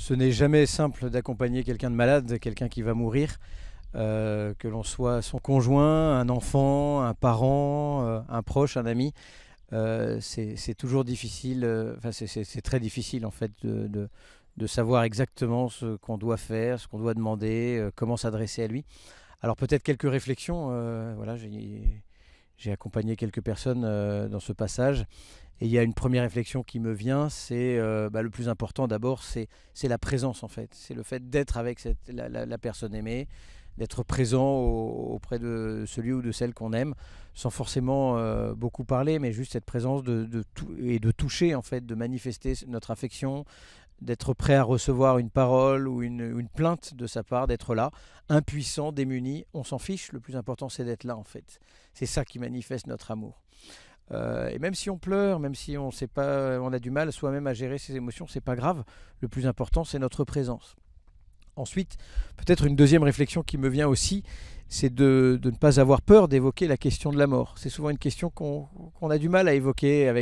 Ce n'est jamais simple d'accompagner quelqu'un de malade, quelqu'un qui va mourir, que l'on soit son conjoint, un enfant, un parent, un proche, un ami. C'est toujours difficile, enfin c'est très difficile en fait de savoir exactement ce qu'on doit faire, ce qu'on doit demander, comment s'adresser à lui. Alors peut-être quelques réflexions, voilà, j'ai accompagné quelques personnes dans ce passage. Et il y a une première réflexion qui me vient, c'est le plus important d'abord, c'est la présence en fait. C'est le fait d'être avec la personne aimée, d'être présent auprès de celui ou de celle qu'on aime, sans forcément beaucoup parler, mais juste cette présence et de toucher en fait, de manifester notre affection, d'être prêt à recevoir une parole ou une plainte de sa part, d'être là, impuissant, démuni, on s'en fiche, le plus important c'est d'être là en fait. C'est ça qui manifeste notre amour. Et même si on pleure, même si on sait pas, on a du mal soi-même à gérer ses émotions, c'est pas grave. Le plus important, c'est notre présence. Ensuite, peut-être une deuxième réflexion qui me vient aussi, c'est de ne pas avoir peur d'évoquer la question de la mort. C'est souvent une question qu'on a du mal à évoquer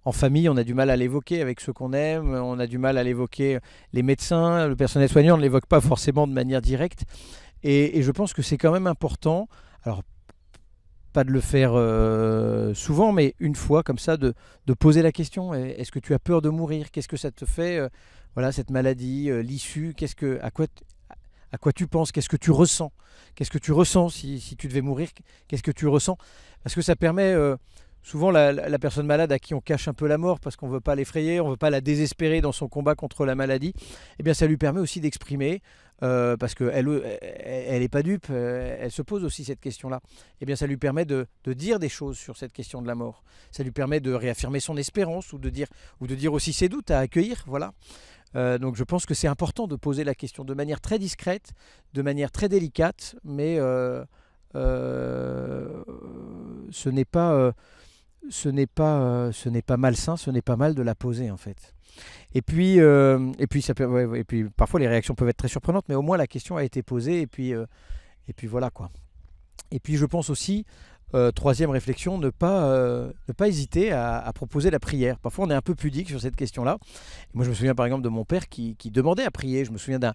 en famille, on a du mal à l'évoquer avec ceux qu'on aime, on a du mal à l'évoquer, les médecins, le personnel soignant ne l'évoque pas forcément de manière directe. Et je pense que c'est quand même important. Alors, pas de le faire souvent, mais une fois comme ça, de poser la question. Est-ce que tu as peur de mourir? Qu'est-ce que ça te fait, voilà, cette maladie, l'issue? À quoi tu penses? Qu'est-ce que tu ressens? Qu'est-ce que tu ressens si tu devais mourir? Qu'est-ce que tu ressens? Parce que ça permet, souvent la personne malade à qui on cache un peu la mort parce qu'on ne veut pas l'effrayer, on ne veut pas la désespérer dans son combat contre la maladie, eh bien ça lui permet aussi d'exprimer, parce qu'elle n'est pas dupe, elle se pose aussi cette question-là. Eh bien ça lui permet de dire des choses sur cette question de la mort. Ça lui permet de réaffirmer son espérance ou de dire aussi ses doutes à accueillir. Voilà. Donc je pense que c'est important de poser la question de manière très discrète, de manière très délicate, mais ce n'est pas malsain, ce n'est pas mal de la poser en fait. Et puis parfois les réactions peuvent être très surprenantes, mais au moins la question a été posée et puis voilà quoi. Et puis je pense aussi, troisième réflexion, ne pas hésiter à proposer la prière. Parfois on est un peu pudique sur cette question-là. Et moi je me souviens par exemple de mon père qui demandait à prier. Je me souviens d'un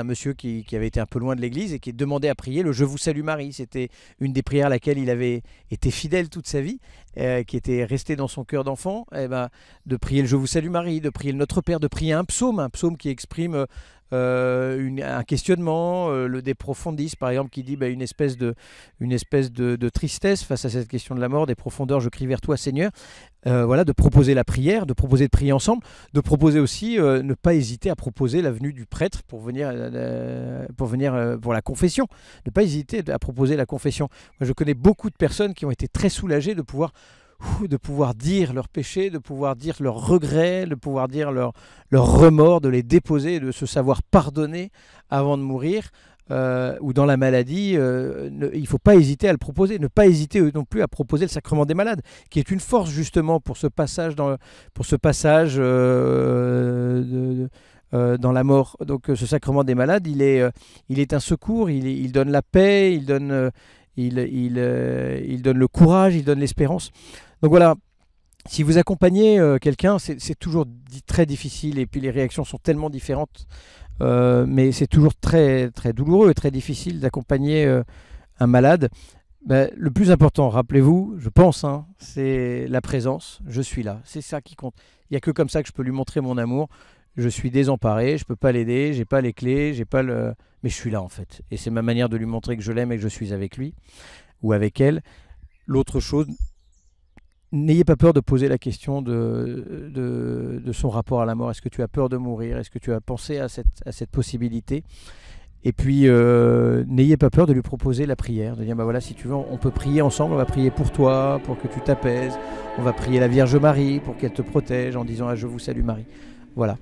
monsieur qui avait été un peu loin de l'église et qui demandait à prier le Je vous salue Marie. C'était une des prières à laquelle il avait été fidèle toute sa vie, qui était restée dans son cœur d'enfant. Et de prier le Je vous salue Marie, de prier le Notre Père, de prier un psaume qui exprime un questionnement, le De Profundis par exemple qui dit une espèce de tristesse face à cette question de la mort, des profondeurs je crie vers toi Seigneur. Voilà, de proposer la prière, de proposer de prier ensemble, de proposer aussi, ne pas hésiter à proposer la venue du prêtre pour venir pour la confession, ne pas hésiter à proposer la confession. Moi je connais beaucoup de personnes qui ont été très soulagées de pouvoir dire leurs péchés, de pouvoir dire leurs regrets, de pouvoir dire leurs remords, de les déposer, de se savoir pardonner avant de mourir, ou dans la maladie. Il ne faut pas hésiter à le proposer, ne pas hésiter non plus à proposer le sacrement des malades, qui est une force justement pour ce passage dans la mort. Donc ce sacrement des malades, il est un secours, il donne la paix, il donne le courage, il donne l'espérance. Donc voilà, si vous accompagnez quelqu'un, c'est toujours très difficile et puis les réactions sont tellement différentes, mais c'est toujours très, très douloureux et très difficile d'accompagner un malade. Le plus important, rappelez-vous, je pense, c'est la présence. Je suis là, c'est ça qui compte. Il n'y a que comme ça que je peux lui montrer mon amour. Je suis désemparé, je ne peux pas l'aider, j'ai pas les clés, mais je suis là en fait. Et c'est ma manière de lui montrer que je l'aime et que je suis avec lui ou avec elle. L'autre chose, n'ayez pas peur de poser la question de son rapport à la mort. Est-ce que tu as peur de mourir? Est-ce que tu as pensé à cette possibilité? Et puis, n'ayez pas peur de lui proposer la prière, de dire, voilà, si tu veux, on peut prier ensemble, on va prier pour toi, pour que tu t'apaises, on va prier la Vierge Marie pour qu'elle te protège en disant, je vous salue Marie. Voilà.